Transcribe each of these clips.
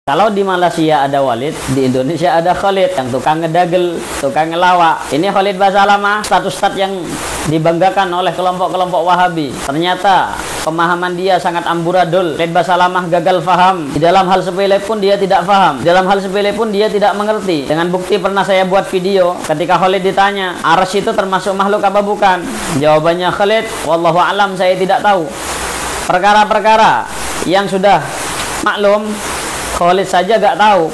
Kalau di Malaysia ada Walid, di Indonesia ada Khalid yang tukang ngedagel, tukang ngelawak. Ini Khalid Basalamah, status yang dibanggakan oleh kelompok-kelompok Wahabi. Ternyata pemahaman dia sangat amburadul. Khalid Basalamah gagal faham. Di dalam hal sepele pun dia tidak faham. Di dalam hal sepele pun dia tidak mengerti. Dengan bukti pernah saya buat video ketika Khalid ditanya, arsy itu termasuk makhluk apa bukan? Jawabannya Khalid, wallahu alam, saya tidak tahu. Perkara-perkara yang sudah maklum, Khalid saja gak tahu,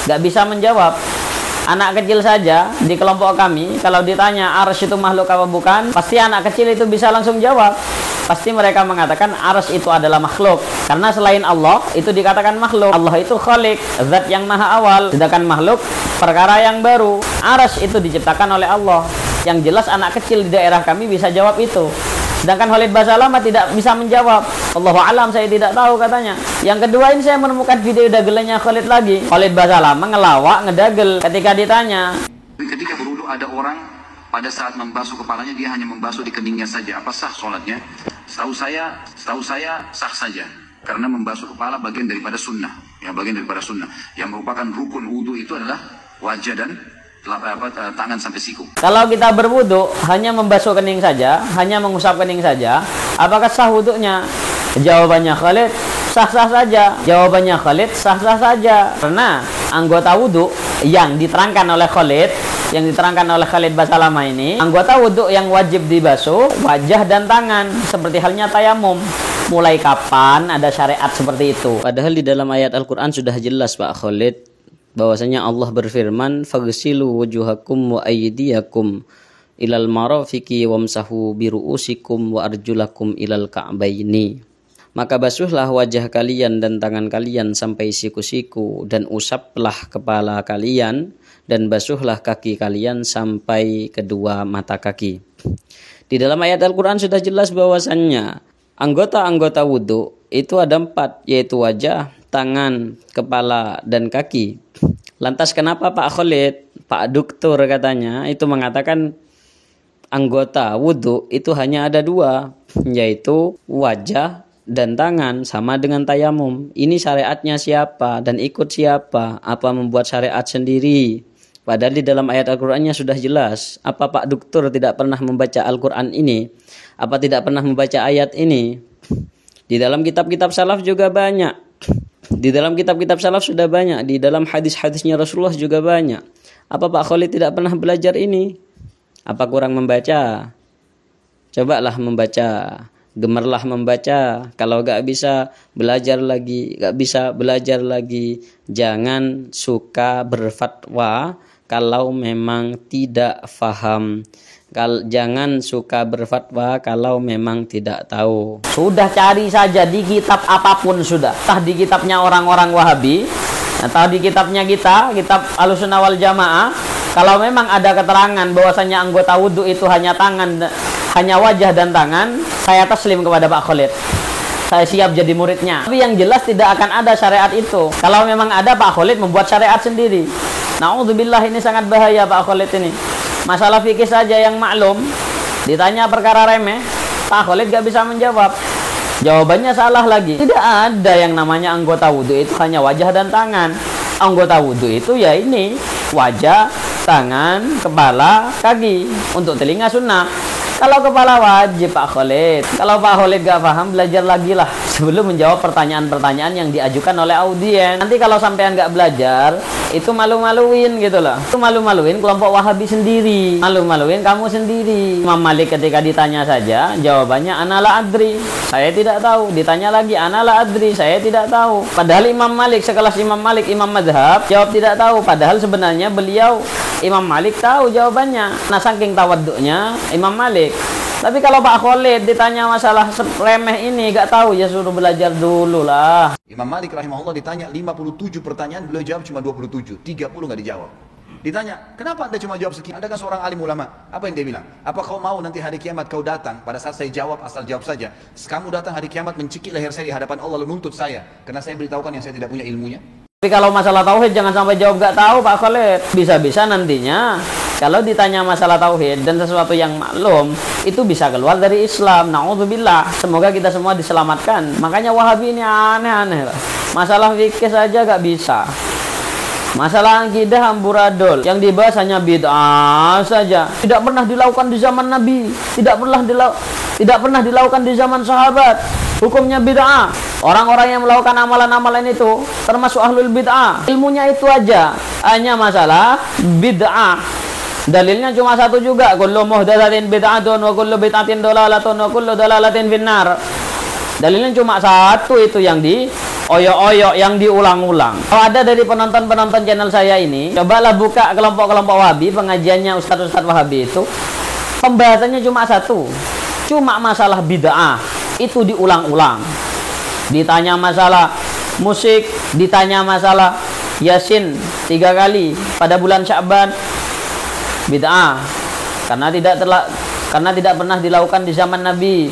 gak bisa menjawab. Anak kecil saja di kelompok kami, kalau ditanya arsy itu makhluk apa bukan, pasti anak kecil itu bisa langsung jawab. Pasti mereka mengatakan arsy itu adalah makhluk, karena selain Allah itu dikatakan makhluk. Allah itu khalik, zat yang maha awal, sedangkan makhluk perkara yang baru. Arsy itu diciptakan oleh Allah. Yang jelas anak kecil di daerah kami bisa jawab itu. Sedangkan Khalid Basalamah tidak bisa menjawab. Allahu alam, saya tidak tahu katanya. Yang kedua, ini saya menemukan video dagelannya Khalid lagi. Khalid Basalamah ngelawak, ngedagel. Ketika ditanya, ketika berwudu ada orang pada saat membasuh kepalanya dia hanya membasuh di keningnya saja. Apa sah sholatnya? Setahu saya sah saja. Karena membasuh kepala bagian daripada sunnah. Ya, bagian daripada sunnah. Yang merupakan rukun wudu itu adalah wajah dan tangan sampai siku. Kalau kita berwudu hanya membasuh kening saja, hanya mengusap kening saja, apakah sah wudunya? Jawabannya Khalid, sah-sah saja. Jawabannya Khalid, sah-sah saja. Karena anggota wudu yang diterangkan oleh Khalid, yang diterangkan oleh Khalid Basalamah ini, anggota wudu yang wajib dibasuh wajah dan tangan, seperti halnya tayamum. Mulai kapan ada syariat seperti itu? Padahal di dalam ayat Al-Quran sudah jelas Pak Khalid, bahwasanya Allah berfirman, faghsilu wujuhakum wa aydiyakum ilal marafiqi wamsahu biru'usikum wa arjulakum ilal ka'baini. Maka basuhlah wajah kalian dan tangan kalian sampai siku-siku, dan usaplah kepala kalian, dan basuhlah kaki kalian sampai kedua mata kaki. Di dalam ayat Al-Quran sudah jelas bahwasannya anggota-anggota wudhu itu ada 4, yaitu wajah, tangan, kepala, dan kaki. Lantas kenapa Pak Khalid, Pak Dokter katanya, itu mengatakan anggota wudhu itu hanya ada 2, yaitu wajah dan tangan, sama dengan tayamum. Ini syariatnya siapa dan ikut siapa? Apa membuat syariat sendiri? Padahal di dalam ayat Al-Qur'annya sudah jelas. Apa Pak Dokter tidak pernah membaca Al-Qur'an ini? Apa tidak pernah membaca ayat ini? Di dalam kitab-kitab salaf juga banyak. Di dalam kitab-kitab salaf sudah banyak. Di dalam hadis-hadisnya Rasulullah juga banyak. Apa Pak Khalid tidak pernah belajar ini? Apa kurang membaca? Cobalah membaca. Gemarlah membaca. Kalau gak bisa, belajar lagi. Gak bisa, belajar lagi. Jangan suka berfatwa kalau memang tidak faham. Jangan suka berfatwa kalau memang tidak tahu. Sudah cari saja di kitab apapun sudah. Entah di kitabnya orang-orang Wahabi, atau di kitabnya kita, kitab Ahlussunnah wal Jamaah. Kalau memang ada keterangan bahwasanya anggota wudhu itu hanya tangan, hanya wajah dan tangan, saya taslim kepada Pak Khalid. Saya siap jadi muridnya. Tapi yang jelas tidak akan ada syariat itu. Kalau memang ada, Pak Khalid membuat syariat sendiri. Na'udzubillah, ini sangat bahaya Pak Khalid ini. Masalah fikih saja yang maklum, ditanya perkara remeh, Pak Khalid gak bisa menjawab. Jawabannya salah lagi. Tidak ada yang namanya anggota wudhu itu hanya wajah dan tangan. Anggota wudhu itu ya ini, wajah, tangan, kepala, kaki. Untuk telinga sunnah. Kalau kepala wajib Pak Khalid. Kalau Pak Khalid gak paham, belajar lagi lah sebelum menjawab pertanyaan-pertanyaan yang diajukan oleh audiens. Nanti kalau sampean gak belajar, itu malu-maluin gitu loh. Itu malu-maluin kelompok Wahabi sendiri. Malu-maluin kamu sendiri. Imam Malik ketika ditanya saja, jawabannya anala adri. Saya tidak tahu. Ditanya lagi, anala adri. Saya tidak tahu. Padahal Imam Malik, sekelas Imam Malik, Imam Madhab, jawab tidak tahu. Padahal sebenarnya beliau, Imam Malik, tahu jawabannya. Nah, saking tawaduknya Imam Malik. Tapi kalau Pak Khalid ditanya masalah remeh ini gak tahu, ya suruh belajar dulu lah. Imam Malik rahimahullah ditanya 57 pertanyaan, beliau jawab cuma 27, 30 gak dijawab. Ditanya, kenapa anda cuma jawab sekian? Anda kan seorang alim ulama. Apa yang dia bilang? Apa kau mau nanti hari kiamat kau datang, pada saat saya jawab, asal jawab saja, kamu datang hari kiamat mencekik leher saya di hadapan Allah lalu nuntut saya, karena saya beritahukan yang saya tidak punya ilmunya? Tapi kalau masalah tauhid jangan sampai jawab gak tahu Pak Khalid. Bisa-bisa nantinya kalau ditanya masalah tauhid dan sesuatu yang maklum, itu bisa keluar dari Islam. Na'udzubillah. Semoga kita semua diselamatkan. Makanya Wahabi ini aneh-aneh lah. Masalah fikih saja gak bisa. Masalah akidah amburadul, yang dibahas hanya bid'ah saja. Tidak pernah dilakukan di zaman Nabi, tidak pernah dilakukan di zaman sahabat. Hukumnya bid'ah. Orang-orang yang melakukan amalan-amalan itu termasuk ahlul bid'ah. Ilmunya itu aja, hanya masalah bid'ah. Dalilnya cuma satu juga, kullu muhdatsatin bid'atun wa kullu bid'atin dalalatun wa kullu dalalatin finnar. Dalilnya cuma satu, itu yang di oyok-oyok, yang diulang-ulang. Kalau ada dari penonton-penonton channel saya ini, cobalah buka kelompok-kelompok Wahabi, pengajiannya Ustadz-Ustadz Wahabi itu, pembahasannya cuma satu, cuma masalah bid'ah, itu diulang-ulang. Ditanya masalah musik, ditanya masalah Yasin 3 kali pada bulan Sya'ban, bid'ah, karena tidak pernah dilakukan di zaman Nabi.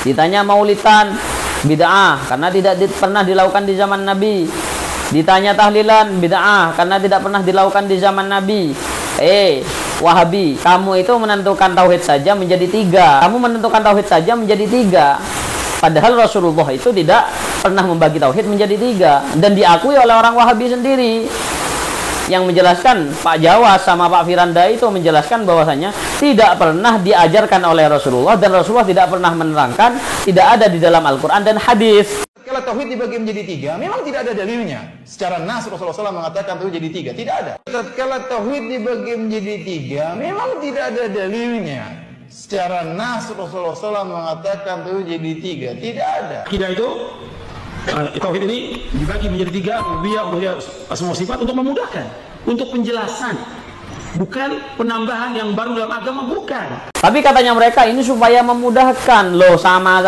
Ditanya maulidan, bid'ah, karena tidak pernah dilakukan di zaman Nabi. Ditanya tahlilan, bid'ah, karena tidak pernah dilakukan di zaman Nabi. Wahabi, kamu itu menentukan tauhid saja menjadi 3. Kamu menentukan tauhid saja menjadi 3. Padahal Rasulullah itu tidak pernah membagi tauhid menjadi 3, dan diakui oleh orang Wahabi sendiri. Yang menjelaskan, Pak Jawa sama Pak Firanda itu menjelaskan bahwasanya tidak pernah diajarkan oleh Rasulullah, dan Rasulullah tidak pernah menerangkan, tidak ada di dalam Al-Quran dan hadis. Kalau tauhid dibagi menjadi 3, memang tidak ada dalilnya. Secara nas Rasulullah SAW mengatakan tauhid jadi 3, tidak ada. Kalau tauhid dibagi menjadi 3, memang tidak ada dalilnya. Secara nas Rasulullah SAW mengatakan tauhid jadi 3, tidak ada. Akidah itu, tauhid ini dibagi menjadi 3, rububiyah, asma sifat, untuk memudahkan, untuk penjelasan, bukan penambahan yang baru dalam agama, bukan. Tapi katanya mereka ini supaya memudahkan. Loh, sama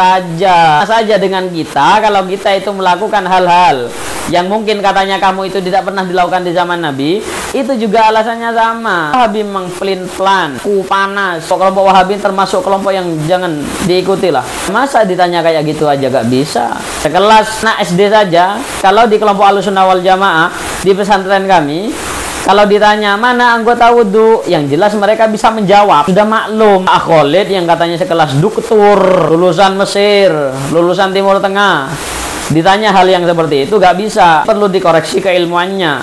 saja dengan kita. Kalau kita itu melakukan hal-hal yang mungkin katanya kamu itu tidak pernah dilakukan di zaman Nabi, itu juga alasannya sama. Wahabi memang pelin-pelan, panas. Kelompok Wahabi termasuk kelompok yang jangan diikuti lah. Masa ditanya kayak gitu aja gak bisa? Sekelas anak SD saja, kalau di kelompok Ahlussunnah wal Jamaah di pesantren kami, kalau ditanya mana anggota wudhu, yang jelas mereka bisa menjawab. Sudah maklum, Khalid yang katanya sekelas doktor, lulusan Mesir, lulusan Timur Tengah, ditanya hal yang seperti itu gak bisa, perlu dikoreksi keilmuannya.